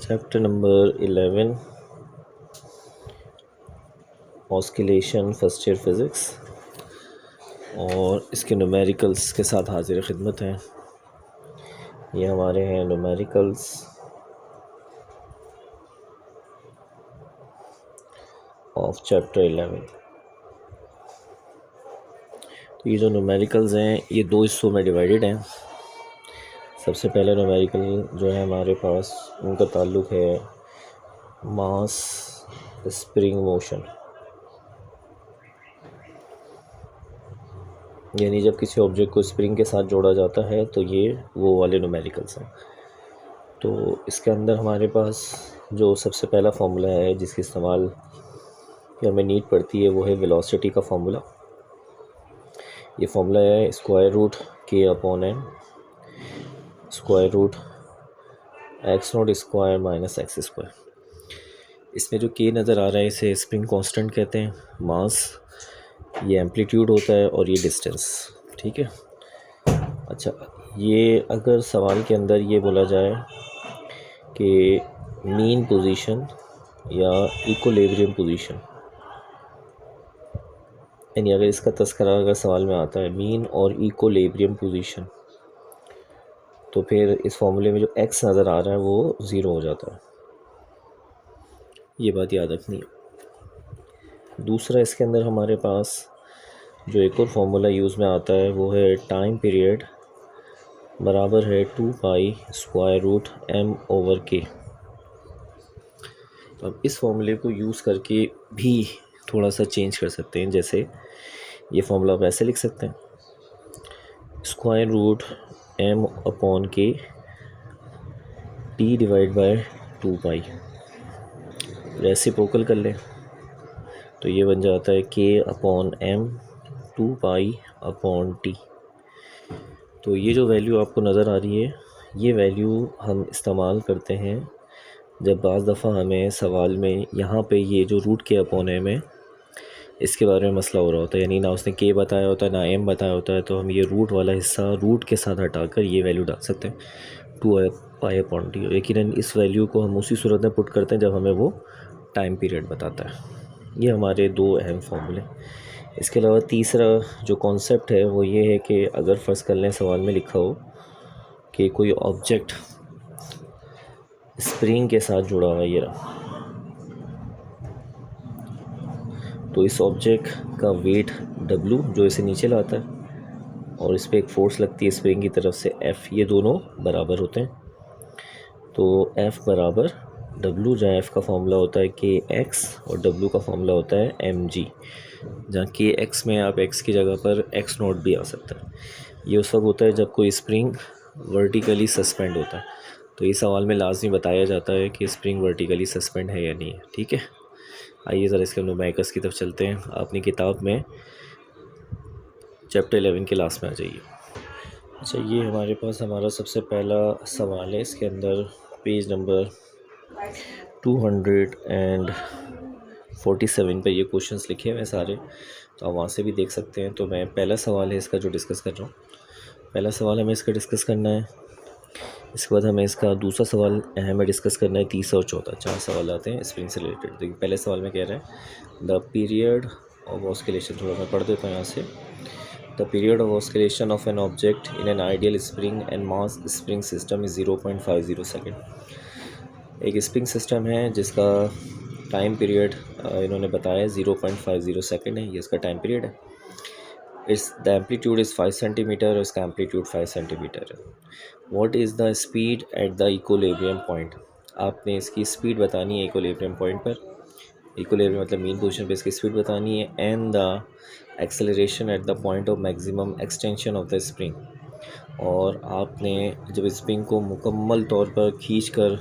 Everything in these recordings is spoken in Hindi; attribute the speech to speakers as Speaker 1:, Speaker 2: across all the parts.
Speaker 1: Chapter number 11 oscillation first year physics और इसके न्यूमेरिकल्स के साथ हाजिर खिदमत हैं। ये हमारे हैं न्यूमेरिकल्स ऑफ चैप्टर 11। तो ये जो न्यूमेरिकल्स हैं ये दो हिस्सों में डिवाइडेड हैं। सबसे पहले न्यूमेरिकल जो है हमारे पास उनका ताल्लुक़ है मास स्प्रिंग मोशन, यानी जब किसी ऑब्जेक्ट को स्प्रिंग के साथ जोड़ा जाता है तो ये वो वाले न्यूमेरिकल्स हैं। तो इसके अंदर हमारे पास जो सबसे पहला फार्मूला है जिसकी इस्तेमाल की हमें नीड पड़ती है वो है वेलोसिटी का फार्मूला। ये फार्मूला है square root k upon n square root x naught square minus x square. इसमें जो के नज़र आ रहा है इसे स्प्रिंग कांस्टेंट कहते हैं, मास ये एम्पलीट्यूड होता है और ये डिस्टेंस, ठीक है। अच्छा, ये अगर सवाल के अंदर ये बोला जाए कि मीन पोजीशन या इक्विलिब्रियम पोजीशन, यानी अगर इसका तस्करा अगर सवाल में आता है मीन और इक्विलिब्रियम पोजीशन, तो फिर इस फॉर्मूले में जो एक्स नज़र आ रहा है वो ज़ीरो हो जाता है। ये बात याद रखनी है। दूसरा इसके अंदर हमारे पास जो एक और फार्मूला यूज़ में आता है वो है टाइम पीरियड बराबर है 2 pi square root m over k। तो अब इस फॉर्मूले को यूज़ करके भी थोड़ा सा चेंज कर सकते हैं। जैसे ये फार्मूला आप ऐसे लिख सकते हैं square root m upon k t divide by 2 pi, reciprocal कर लें तो ये बन जाता है k upon m 2 pi upon t। तो ये जो वैल्यू आपको नज़र आ रही है ये वैल्यू हम इस्तेमाल करते हैं जब बाज़ दफ़ा हमें सवाल में यहाँ पे ये जो रूट के अपॉन एम है इसके बारे में मसला हो रहा होता है, यानी ना उसने के बताया होता है ना एम बताया होता है, तो हम ये रूट वाला हिस्सा रूट के साथ हटाकर ये वैल्यू डाल सकते हैं 2 पाई अपॉन टी। यकीनन इस वैल्यू को हम उसी सूरत में पुट करते हैं जब हमें वो टाइम पीरियड बताता है। ये हमारे दो अहम फार्मूले। इसके अलावा तीसरा जो कॉन्सेप्ट है वो ये है कि अगर फ़र्ज़ कर लें सवाल में लिखा हो कि कोई ऑब्जेक्ट स्प्रिंग के साथ जुड़ा हुआ ये रहा, तो इस ऑब्जेक्ट का वेट W जो इसे नीचे लाता है और इस पर एक फ़ोर्स लगती है स्प्रिंग की तरफ से F, ये दोनों बराबर होते हैं। तो F बराबर W, जहाँ F का फार्मूला होता है kx और W का फार्मूला होता है mg, जहाँ kx में आप x की जगह पर x नॉट भी आ सकता है। ये उस वक्त होता है जब कोई स्प्रिंग वर्टिकली सस्पेंड होता है। तो इस सवाल में लाजमी बताया जाता है कि स्प्रिंग वर्टिकली सस्पेंड है या नहीं है, ठीक है। आइए ज़रा इसके न्यूमेरिकल्स की तरफ चलते हैं। अपनी किताब में चैप्टर 11 के लास्ट में आ जाइए। अच्छा, ये हमारे पास हमारा सबसे पहला सवाल है। इसके अंदर पेज नंबर 247 पे ये क्वेश्चंस लिखे हुए हैं सारे, तो आप वहाँ से भी देख सकते हैं। तो मैं पहला सवाल है इसका जो डिस्कस कर रहा हूँ, पहला सवाल हमें इसका डिस्कस करना है। इसके बाद हमें इसका दूसरा सवाल हमें डिस्कस करना है, तीसरा और चौथा, 4 सवाल आते हैं स्प्रिंग से रिलेटेड। देखिए पहले सवाल में कह रहा है द पीरियड ऑफ ऑस्किलेशन, थोड़ा मैं पढ़ देता हूँ यहाँ से। The period of oscillation of an object in an ideal spring and mass spring system is 0.50 second. एक स्प्रिंग सिस्टम है जिसका टाइम पीरियड इन्होंने बताया 0.50 सेकेंड है, ये इसका टाइम पीरियड है। इस द एम्पलीट्यूड इज़ 5 सेंटीमीटर और इसका एम्पलीट्यूड 5 सेंटीमीटर है। What is the speed at the equilibrium point. आपने इसकी स्पीड बतानी है इक्विलिब्रियम पॉइंट पर, इक्विलिब्रियम मतलब मीन पोजीशन पे इसकी स्पीड बतानी है, and the acceleration at the point of maximum extension of the spring. और आपने जब स्प्रिंग को मुकम्मल तौर पर खींच कर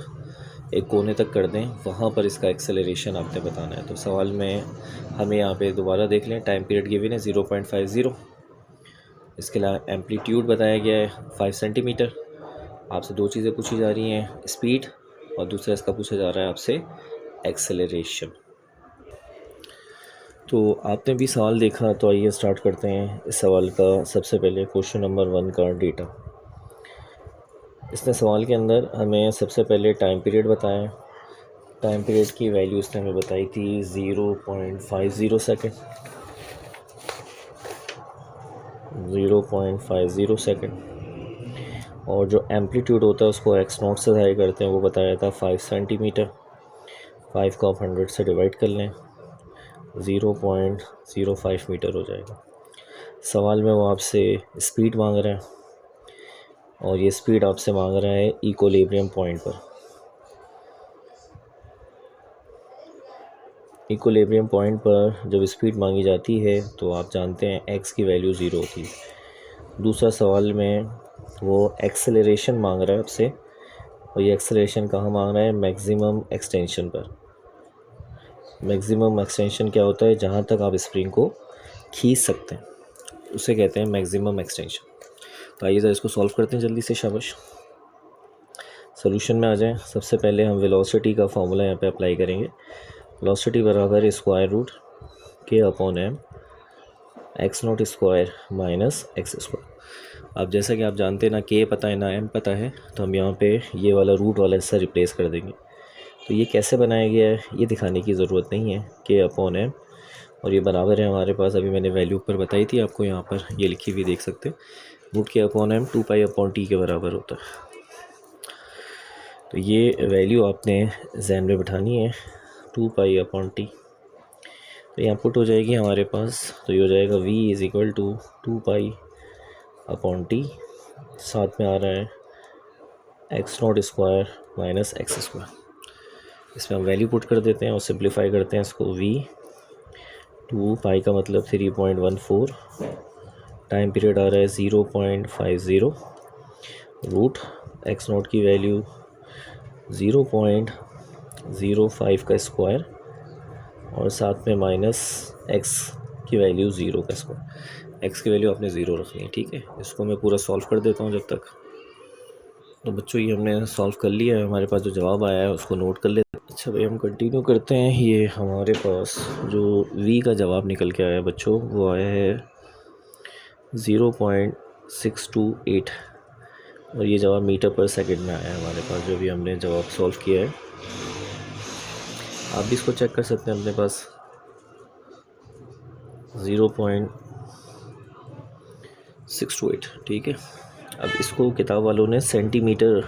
Speaker 1: एक कोने तक कर दें वहाँ पर इसका एक्सेलरेशन आपने बताना है। तो सवाल में हमें यहाँ पे दोबारा देख लें, टाइम पीरियड गिवन है 0.50, इसके अलावा एम्पलीट्यूड बताया गया है 5 सेंटीमीटर। आपसे दो चीज़ें पूछी जा रही हैं, स्पीड और दूसरा इसका पूछा जा रहा है आपसे एक्सेलरेशन। तो आपने भी सवाल देखा, तो आइए स्टार्ट करते हैं इस सवाल का। सबसे पहले क्वेश्चन नंबर 1 का डेटा। इसने सवाल के अंदर हमें सबसे पहले टाइम पीरियड बताया। टाइम पीरियड की वैल्यू इसने हमें बताई थी 0.50 सेकेंड, 0.50 सेकेंड। और जो एम्पलीट्यूड होता है उसको एक्स नॉट से ज़ाहिर करते हैं, वो बताया था 5 सेंटीमीटर। 5 को आप 100 से डिवाइड कर लें, 0.05 मीटर हो जाएगा। सवाल में वो आपसे स्पीड मांग रहा है और ये स्पीड आपसे मांग रहा है इक्विलिब्रियम पॉइंट पर। इक्विलिब्रियम पॉइंट पर जब स्पीड मांगी जाती है तो आप जानते हैं एक्स की वैल्यू 0 होती है। दूसरा सवाल में वो एक्सेलरेशन मांग रहा है आपसे, और ये एक्सेलरेशन कहाँ मांग रहा है? मैक्सिमम एक्सटेंशन पर। मैक्सिमम एक्सटेंशन क्या होता है? जहाँ तक आप स्प्रिंग को खींच सकते हैं उसे कहते हैं मैक्सिमम एक्सटेंशन। तो आइए ज़रा इसको सॉल्व करते हैं जल्दी से, शाबाश। सोल्यूशन में आ जाएं। सबसे पहले हम वेलोसिटी का फार्मूला यहाँ पे अप्लाई करेंगे। वेलोसिटी बराबर square root k upon m x naught square minus x square. अब जैसा कि आप जानते हैं ना, के पता है ना एम पता है, तो हम यहाँ पे ये वाला रूट वाला हिस्सा रिप्लेस कर देंगे। तो ये कैसे बनाया गया है ये दिखाने की ज़रूरत नहीं है, के अपॉन एम, और ये बराबर है हमारे पास, अभी मैंने वैल्यू ऊपर बताई थी आपको, यहाँ पर ये लिखी हुई देख सकते हैं। Root k upon m 2 pi upon t के बराबर होता है। तो ये वैल्यू आपने जहन में बिठानी है, 2 पाई अपॉन टी। तो यहाँ पुट हो जाएगी हमारे पास, तो ये हो जाएगा v is equal to 2 pi upon t, साथ में आ रहा है x naught square minus x square. इसमें हम वैल्यू पुट कर देते हैं और सिंप्लीफाई करते हैं इसको। v 2 पाई का मतलब 3.14, टाइम पीरियड आ रहा है 0.50, रूट एक्स नॉट की वैल्यू 0.05 का स्क्वायर, और साथ में माइनस एक्स की वैल्यू 0 का स्क्वायर। एक्स की वैल्यू आपने 0 रखनी है, ठीक है। इसको मैं पूरा सॉल्व कर देता हूँ जब तक। तो बच्चों ये हमने सॉल्व कर लिया है, हमारे पास जो जवाब आया है उसको नोट कर लेते हैं। अच्छा भाई, हम कंटिन्यू करते हैं। ये हमारे पास जो वी का जवाब निकल के आया बच्चों, वो आया है 0.628, और ये जवाब मीटर पर सेकंड में आया है हमारे पास, जो भी हमने जवाब सॉल्व किया है। आप भी इसको चेक कर सकते हैं अपने पास। 0.628, ठीक है। अब इसको किताब वालों ने सेंटीमीटर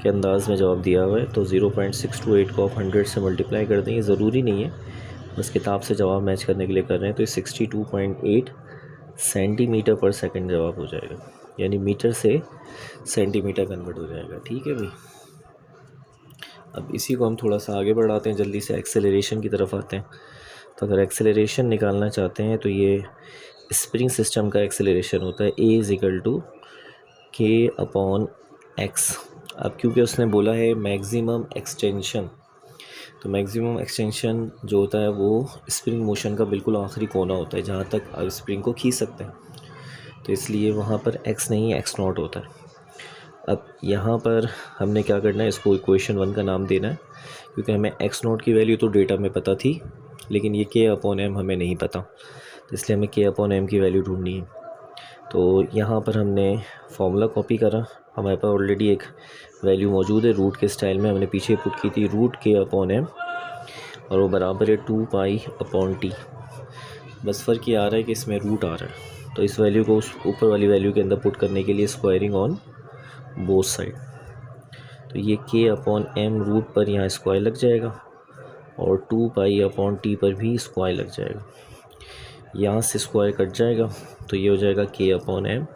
Speaker 1: के अंदाज में जवाब दिया हुआ है, तो 0.628 को आप 100 से मल्टीप्लाई कर देंगे। ज़रूरी नहीं है, बस किताब से जवाब मैच करने के लिए कर रहे हैं। तो ये 62.8 सेंटीमीटर पर सेकंड जवाब हो जाएगा, यानी मीटर से सेंटीमीटर कन्वर्ट हो जाएगा, ठीक है भाई। अब इसी को हम थोड़ा सा आगे बढ़ाते हैं, जल्दी से एक्सेलरेशन की तरफ आते हैं। तो अगर एक्सेलरेशन निकालना चाहते हैं तो ये स्प्रिंग सिस्टम का एक्सेलरेशन होता है, A is equal to K upon x. अब क्योंकि उसने बोला है मैक्सिमम एक्सटेंशन, तो मैक्सिमम एक्सटेंशन जो होता है वो स्प्रिंग मोशन का बिल्कुल आखिरी कोना होता है, जहाँ तक आप स्प्रिंग को खींच सकते हैं। तो इसलिए वहाँ पर एक्स नहीं, एक्स नॉट होता है। अब यहाँ पर हमने क्या करना है, इसको इक्वेशन 1 का नाम देना है, क्योंकि हमें एक्स नॉट की वैल्यू तो डेटा में पता थी, लेकिन ये के अपॉन एम हमें नहीं पता, तो इसलिए हमें के अपॉन एम की वैल्यू ढूंढनी है। तो यहाँ पर हमने फार्मूला कॉपी करा, हमारे पास ऑलरेडी एक वैल्यू मौजूद है, रूट के स्टाइल में हमने पीछे पुट की थी, रूट के अपॉन एम, और वो बराबर है 2 पाई अपॉन टी। बस फ़र्क ये आ रहा है कि इसमें रूट आ रहा है, तो इस वैल्यू को उस ऊपर वाली वैल्यू के अंदर पुट करने के लिए स्क्वायरिंग ऑन बोथ साइड। तो ये के अपॉन एम रूट पर यहाँ स्क्वायर लग जाएगा, और 2 पाई अपॉन टी पर भी स्क्वायर लग जाएगा। यहाँ से स्क्वायर कट जाएगा, तो ये हो जाएगा के अपॉन एम,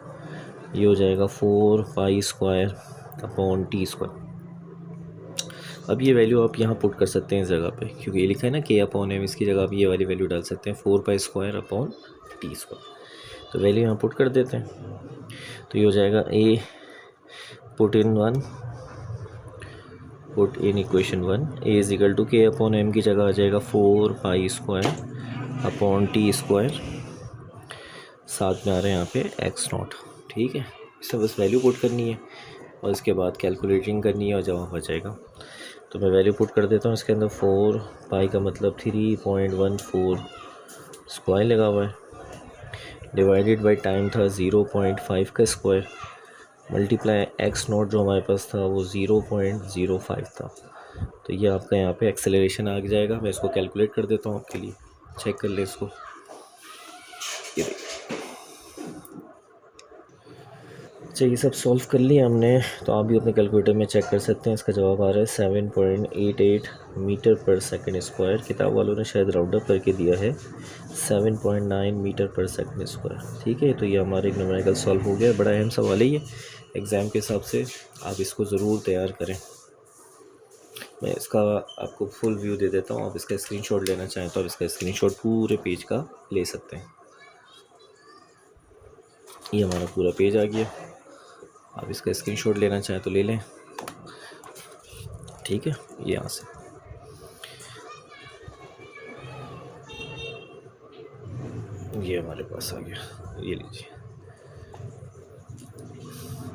Speaker 1: ये हो जाएगा 4 pi square upon T square. अब ये वैल्यू आप यहाँ पुट कर सकते हैं इस जगह पे, क्योंकि ये लिखा है ना के अपॉन एम, इसकी जगह आप ये वाली वैल्यू डाल सकते हैं, 4 pi square upon T square. तो वैल्यू यहाँ पुट कर देते हैं, तो ये हो जाएगा A put in equation 1, A is equal to K upon M की जगह आ जाएगा 4 pi square upon T square, साथ में आ रहे हैं यहाँ पे एक्स नॉट, ठीक है। इसे बस वैल्यू पुट करनी है और इसके बाद कैलकुलेटिंग करनी है और जवाब आ जाएगा। तो मैं वैल्यू पुट कर देता हूँ इसके अंदर। 4 पाई का मतलब 3.14 स्क्वायर लगा हुआ है, डिवाइडेड बाई टाइम था 0.5 का स्क्वायर, मल्टीप्लाई एक्स नॉट जो हमारे पास था वो 0.05 था। तो ये आपका यहाँ पे एक्सेलरेशन आ जाएगा। मैं इसको कैलकुलेट कर देता हूँ आपके लिए, चेक कर ले इसको। ये अच्छा, ये सब सॉल्व कर लिया हमने, तो आप भी अपने कैलकुलेटर में चेक कर सकते हैं। इसका जवाब आ रहा है 7.88 मीटर पर सेकंड स्क्वायर। किताब वालों ने शायद राउंड अप करके दिया है 7.9 मीटर पर सेकंड स्क्वायर। ठीक है, तो ये हमारा एक न्यूमेरिकल सॉल्व हो गया। बड़ा अहम सवाल है ये एग्ज़ाम के हिसाब से, आप इसको ज़रूर तैयार करें। मैं इसका आपको फुल व्यू दे देता हूँ। आप इसका स्क्रीनशॉट लेना चाहें तो आप इसका स्क्रीनशॉट पूरे पेज का ले सकते हैं। ये हमारा पूरा पेज आ गया। आप इसका स्क्रीनशॉट लेना चाहें तो ले लें। ठीक है, ये यहाँ से ये हमारे पास आ गया। ये लीजिए,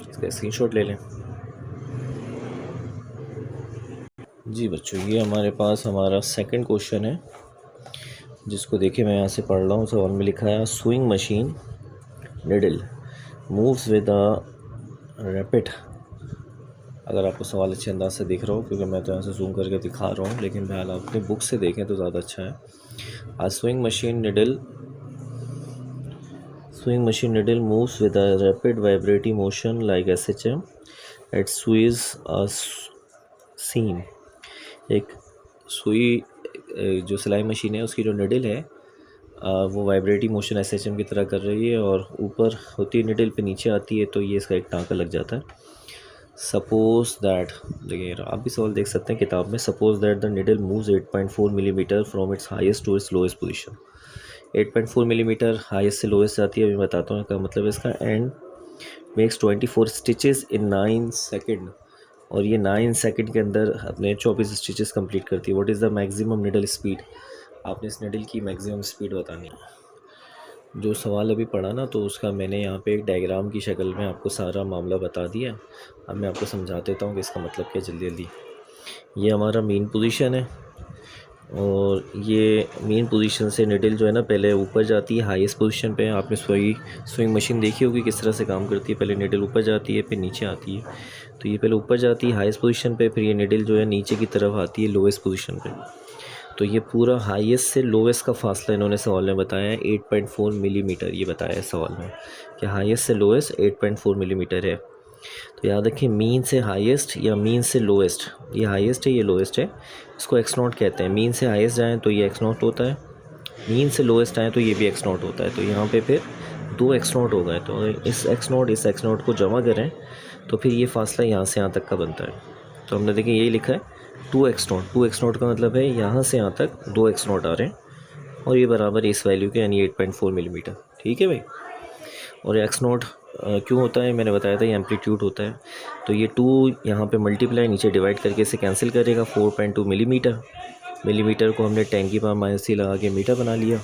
Speaker 1: इसका स्क्रीनशॉट ले लें। जी बच्चों, ये हमारे पास हमारा सेकंड क्वेश्चन है, जिसको देखिए मैं यहाँ से पढ़ रहा हूँ। सवाल में लिखा है swing machine needle moves with a rapid. अगर आपको सवाल अच्छे अंदाज से दिख रहा हो, क्योंकि मैं तो यहाँ से जूम करके दिखा रहा हूँ, लेकिन बहरहाल आप अपनी बुक से देखें तो ज़्यादा अच्छा है। A sewing machine needle moves with a rapid vibrating motion like SHM at sews a seam. एक सुई, जो सिलाई मशीन है उसकी जो निडल है वो वाइब्रेटिंग मोशन SHM की तरह कर रही है, और ऊपर होती है निडल पे, नीचे आती है, तो ये इसका एक टाँका लग जाता है। सपोज दैट, देखिए आप भी सवाल देख सकते हैं किताब में। Suppose that the needle moves 8.4 millimetre from its highest to its lowest position. 8.4 millimetre highest से लोएस्ट जाती है। अभी बताता हूँ क्या मतलब है इसका। And makes 24 stitches in 9 second, और ये 9 सेकेंड के अंदर अपने 24 स्टिचेस कंप्लीट करती है। What is the maximum needle speed? आपने इस निडल की मैक्सिमम स्पीड बतानी है। जो सवाल अभी पढ़ा ना, तो उसका मैंने यहाँ पे एक डायग्राम की शक्ल में आपको सारा मामला बता दिया। अब मैं आपको समझा देता हूँ कि इसका मतलब क्या जल्दी जल्दी। ये हमारा मेन पोजीशन है, और ये मेन पोजीशन से निडल जो है ना पहले ऊपर जाती है, हाईएस्ट पोजीशन पे। आपने स्विंग मशीन देखी होगी किस तरह से काम करती है। पहले निडल ऊपर जाती है, फिर नीचे आती है। तो ये पहले ऊपर जाती है हाईएस्ट पोजीशन पे, फिर ये निडल जो है नीचे की तरफ आती है लोएस्ट पोजीशन पे। तो ये पूरा हाईएस्ट से लोवेस्ट का फासला इन्होंने सवाल में बताया है 8.4 मिलीमीटर। ये बताया है सवाल में कि हाईएस्ट से लोवेस्ट 8.4 मिलीमीटर है। तो याद रखिए, मीन से हाईएस्ट या मीन से लोवेस्ट, ये हाईएस्ट है, ये लोवेस्ट है, इसको एक्स नॉट कहते हैं। मीन से हाईएस्ट जाएँ तो ये एक्स नॉट होता है, मीन से लोवेस्ट आए तो ये भी एक्स नॉट होता है। तो यहाँ पे फिर 2 एक्स नॉट हो गए। तो इस एक्स नॉट को जमा करें तो फिर ये फासला यहाँ से यहाँ तक का बनता है। तो हमने देखिए यही लिखा है 2 एक्स नॉट का मतलब है यहाँ से यहाँ तक 2 एक्स नॉट आ रहे हैं, और ये बराबर इस वैल्यू के, यानी 8.4 मिलीमीटर। ठीक है भाई। और एक्स नॉट क्यों होता है, मैंने बताया था, ये एम्पलीट्यूड होता है। तो ये 2 यहाँ पे मल्टीप्लाई नीचे डिवाइड करके इसे कैंसिल करेगा। 4.2 मिलीमीटर को हमने 10 की पावर -3 लगा के मीटर बना लिया।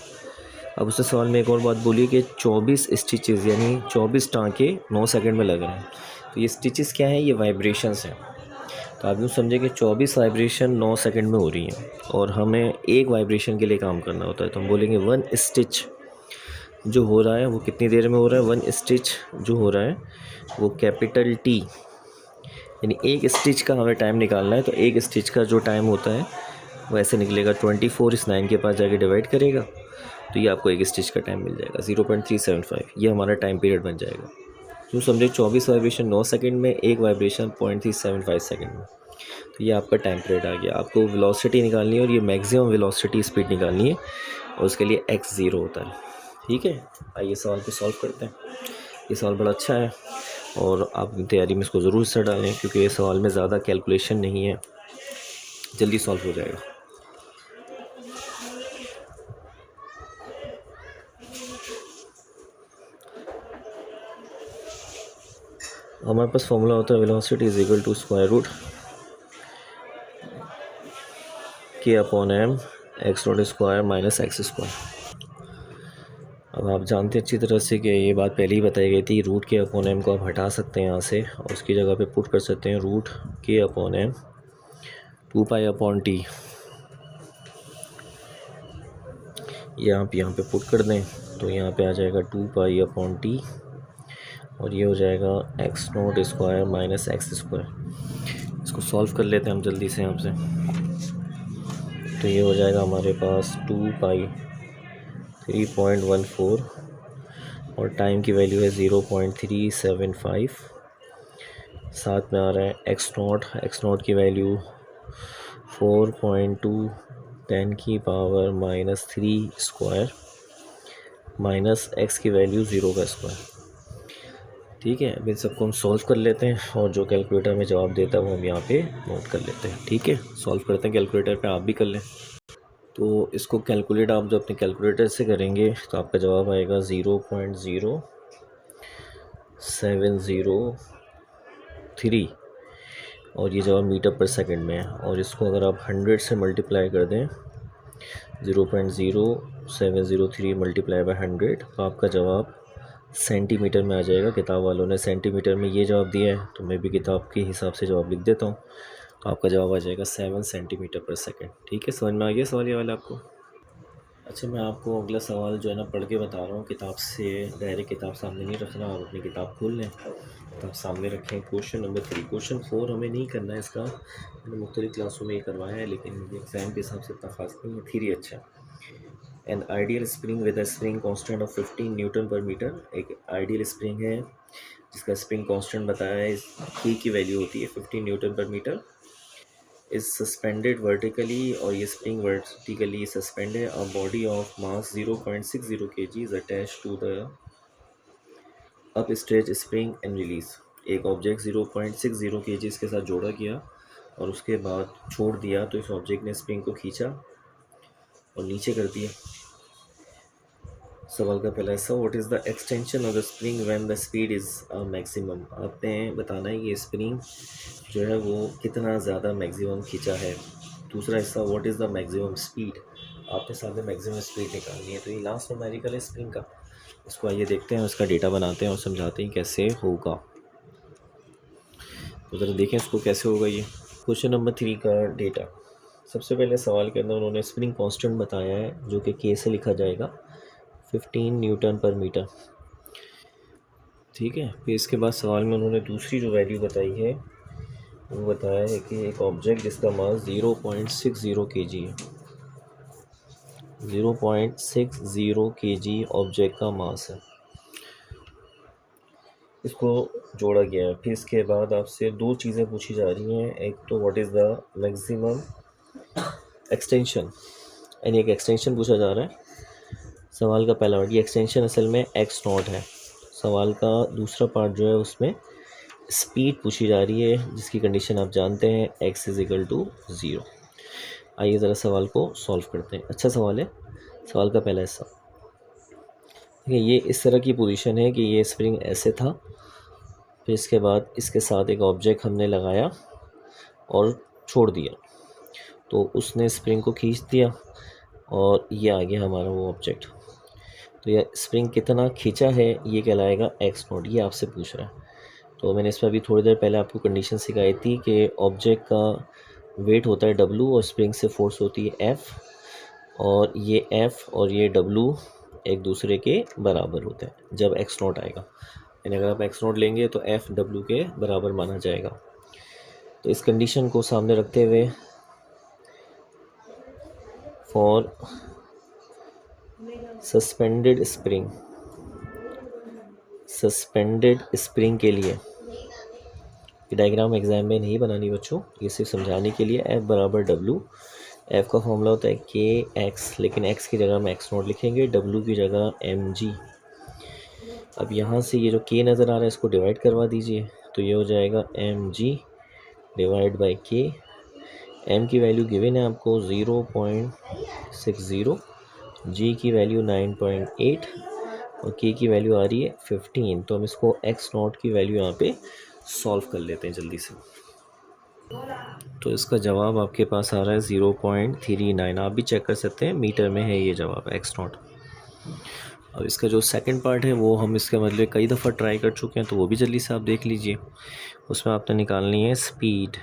Speaker 1: अब उससे सवाल में एक और बात बोली कि 24 स्टिचेस यानी 24 टाँके 9 सेकंड में लग रहे हैं। तो ये स्टिचेस क्या हैं? ये वाइब्रेशंस हैं। तो आप यूँ समझे कि 24 वाइब्रेशन 9 सेकंड में हो रही हैं, और हमें एक वाइब्रेशन के लिए काम करना होता है। तो हम बोलेंगे 1 स्टिच जो हो रहा है वो कितनी देर में हो रहा है। 1 स्टिच जो हो रहा है वो कैपिटल T, यानी एक स्टिच का हमें टाइम निकालना है। तो एक स्टिच का जो टाइम होता है वो ऐसे निकलेगा, 24 इस 9 के पास जाके डिवाइड करेगा, तो ये आपको एक स्टिच का टाइम मिल जाएगा 0.375। ये हमारा टाइम पीरियड बन जाएगा। यूँ समझे 24 वाइब्रेशन 9 सेकंड में, एक वाइब्रेशन 0.375 सेकंड में। तो ये आपका टाइम पीरियड आ गया। आपको वेलोसिटी निकालनी है, और ये मैक्सिमम वेलोसिटी स्पीड निकालनी है, और उसके लिए x0 होता है। ठीक है, आइए सवाल को सॉल्व करते हैं। ये सवाल बड़ा अच्छा है, और आप तैयारी में इसको ज़रूर हिस्सा डालें, क्योंकि ये सवाल में ज़्यादा कैलकुलेशन नहीं है, जल्दी सॉल्व हो जाएगा। हमारे पास फॉर्मूला होता है velocity is equal to square root k/m x0 square minus x square. अब आप जानते हैं अच्छी तरह से कि ये बात पहले ही बताई गई थी। रूट k/m को आप हटा सकते हैं यहाँ से, और उसकी जगह पे पुट कर सकते हैं रूट k/m 2π/t। ये आप यहाँ पे पुट कर दें तो यहाँ पे आ जाएगा 2π/t, और ये हो जाएगा x naught square minus x square. इसको सॉल्व कर लेते हैं हम जल्दी से यहाँ से। तो ये हो जाएगा हमारे पास 2π 3.14 और टाइम की वैल्यू है 0.375। साथ में आ रहा है एक्स नोट की वैल्यू 4.2 10 की पावर -3 माइनस एक्स की वैल्यू 0 का स्क्वायर। ठीक है, अब इन सबको हम सॉल्व कर लेते हैं और जो कैलकुलेटर में जवाब देता है वो हम यहाँ पे नोट कर लेते हैं। ठीक है, सॉल्व करते हैं कैलकुलेटर पे, आप भी कर लें। तो इसको कैलकुलेट आप जो अपने कैलकुलेटर से करेंगे तो आपका जवाब आएगा 0.0703 और ये जवाब मीटर पर सेकंड में है। और इसको अगर आप 100 से मल्टीप्लाई कर दें 0.0703 मल्टीप्लाई बाय 100 तो आपका जवाब सेंटीमीटर में आ जाएगा। किताब वालों ने सेंटीमीटर में ये जवाब दिया है तो मैं भी किताब के हिसाब से जवाब लिख देता हूँ। तो आपका जवाब आ जाएगा 7 सेंटीमीटर पर सेकंड। ठीक है, समझ में आ गया सवाल ये वाला आपको? अच्छा, मैं आपको अगला सवाल जो है ना पढ़ के बता रहा हूँ किताब से। डायरेक्ट किताब सामने नहीं रखना, आप अपनी किताब खोल लें, किताब सामने रखें। क्वेश्चन नंबर 3, क्वेश्चन 4 हमें नहीं करना है, इसका मैंने मुख्तलिफ क्लासों में ये करवाया है लेकिन एग्ज़ाम के हिसाब से इतना खास नहीं है, थ्री अच्छा। An ideal spring with a spring constant of 15 Newton पर मीटर। एक आइडियल स्प्रिंग है जिसका स्प्रिंग कांस्टेंट बताया है, की वैल्यू होती है 15 न्यूटन पर मीटर, इज सस्पेंडेड वर्टिकली, और ये spring vertically suspended. A body of mass 0.60 kg is attach to the up stretch spring and release. एक ऑब्जेक्ट 0.60 kg इसके साथ जोड़ा गया और उसके बाद छोड़ दिया तो इस ऑब्जेक्ट ने स्प्रिंग को खींचा और नीचे कर दिया। सवाल का पहला हिस्सा, what is the extension of the spring when the speed is maximum. आपने बताना है ये स्प्रिंग जो है वो कितना ज़्यादा मैक्सिमम खींचा है। दूसरा हिस्सा, what is the maximum speed, आपने साथ में मैक्सिमम स्पीड निकालनी है। तो ये लास्ट न्यूमेरिकल है स्प्रिंग का। इसको आइए देखते हैं, उसका डेटा बनाते हैं और समझाते हैं कैसे होगा। तो ज़रा देखें इसको कैसे होगा ये। क्वेश्चन नंबर 3 का डेटा। सबसे पहले सवाल के अंदर उन्होंने स्प्रिंग कांस्टेंट बताया है जो कि के से लिखा जाएगा 15 न्यूटन पर मीटर। ठीक है, फिर इसके बाद सवाल में उन्होंने दूसरी जो वैल्यू बताई है वो बताया है कि एक ऑब्जेक्ट जिसका मास 0.60 kg है। 0.60 kg ऑब्जेक्ट का मास है, इसको जोड़ा गया है। फिर इसके बाद आपसे दो चीज़ें पूछी जा रही हैं, एक तो what is the maximum extension, यानी एक एक्सटेंशन पूछा जा रहा है। सवाल का पहला वर्ड, ये एक्सटेंशन असल में एक्स नॉट है। सवाल का दूसरा पार्ट जो है उसमें स्पीड पूछी जा रही है जिसकी कंडीशन आप जानते हैं, x इज़ इक्वल टू 0। आइए ज़रा सवाल को सॉल्व करते हैं। अच्छा सवाल है। सवाल का पहला हिस्सा देखिए, ये इस तरह की पोजीशन है कि ये स्प्रिंग ऐसे था, फिर इसके बाद इसके साथ एक ऑब्जेक्ट हमने लगाया और छोड़ दिया तो उसने स्प्रिंग को खींच दिया और ये आ गया हमारा वो ऑब्जेक्ट। तो यह स्प्रिंग कितना खींचा है ये कहलाएगा एक्स नोट, ये आपसे पूछ रहा है। तो मैंने इसमें अभी थोड़ी देर पहले आपको कंडीशन सिखाई थी कि ऑब्जेक्ट का वेट होता है W और स्प्रिंग से फोर्स होती है F, और ये F और ये W एक दूसरे के बराबर होते हैं जब एक्स नोट आएगा। यानी अगर आप एक्स नोट लेंगे तो F W के बराबर माना जाएगा। तो इस कंडीशन को सामने रखते हुए फॉर सस्पेंडेड स्प्रिंग के लिए, ये डायग्राम एग्जाम में नहीं बनानी बच्चों, ये सिर्फ समझाने के लिए। F बराबर W, F का फॉर्मूला होता है KX, लेकिन X की जगह हम एक्स नोट लिखेंगे, W की जगह mg। अब यहाँ से ये जो K नज़र आ रहा है इसको डिवाइड करवा दीजिए तो ये हो जाएगा mg divide by K। m की वैल्यू गिवन है आपको 0.60, g की वैल्यू 9.8 और k की वैल्यू आ रही है 15। तो हम इसको x नॉट की वैल्यू यहाँ पे सॉल्व कर लेते हैं जल्दी से। तो इसका जवाब आपके पास आ रहा है 0.39। आप भी चेक कर सकते हैं, मीटर में है ये जवाब एक्स नॉट। अब इसका जो सेकंड पार्ट है वो हम इसके मतलब कई दफ़ा ट्राई कर चुके हैं तो वो भी जल्दी से आप देख लीजिए। उसमें आपने निकालनी है speed,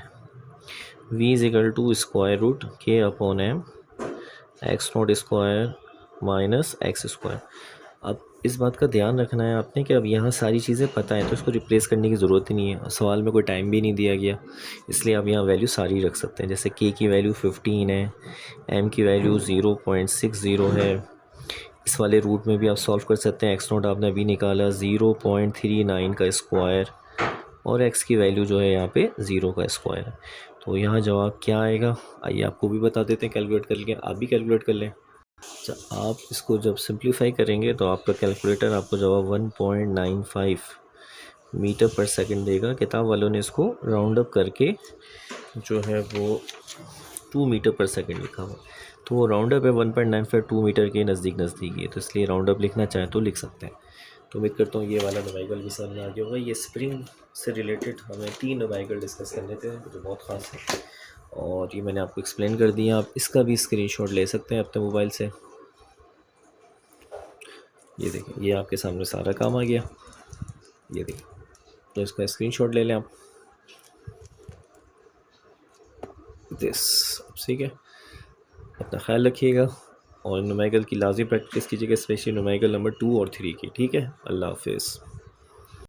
Speaker 1: v is equal to square root k upon m x naught square minus x square. अब इस बात का ध्यान रखना है आपने कि अब यहाँ सारी चीज़ें पता है तो इसको रिप्लेस करने की ज़रूरत ही नहीं है। सवाल में कोई टाइम भी नहीं दिया गया, इसलिए आप यहाँ वैल्यू सारी रख सकते हैं। जैसे के की वैल्यू 15 है, एम की वैल्यू 0.60 है। इस वाले रूट में भी आप सॉल्व कर सकते हैं। एक्स नोट आपने अभी निकाला 0.39 का स्क्वायर, और एक्स की वैल्यू जो है यहाँ पे 0 का स्क्वायर है। तो यहाँ जवाब क्या आएगा, आइए आपको भी बता देते हैं। कैलकुलेट कर लिया, आप भी कैलकुलेट कर लें। अच्छा, आप इसको जब सिंप्लीफाई करेंगे तो आपका कैलकुलेटर आपको जवाब 1.95 मीटर पर सेकंड देगा। किताब वालों ने इसको राउंड अप करके जो है वो 2 मीटर पर सेकंड लिखा हुआ, तो वो राउंड अप है 1.95 2 मीटर के नज़दीक नज़दीक है, तो इसलिए राउंड अप लिखना चाहें तो लिख सकते हैं। तो उम्मीद करता हूँ ये वाला नुमेरिकल भी समझ में आ गया होगा। ये स्प्रिंग से रिलेटेड हमें 3 नुमेरिकल डिस्कस करने थे जो बहुत ख़ास है, और ये मैंने आपको एक्सप्लेन कर दिया। आप इसका भी स्क्रीनशॉट ले सकते हैं अपने मोबाइल से। ये देखिए, ये आपके सामने सारा काम आ गया, ये देखिए। तो इसका स्क्रीनशॉट ले लें आप, दिस। ठीक है, अपना ख्याल रखिएगा और नुमेरिकल की लाजिम प्रैक्टिस कीजिएगा, स्पेशली नुमेरिकल नंबर 2 और 3 की। ठीक है, अल्लाह हाफिज़।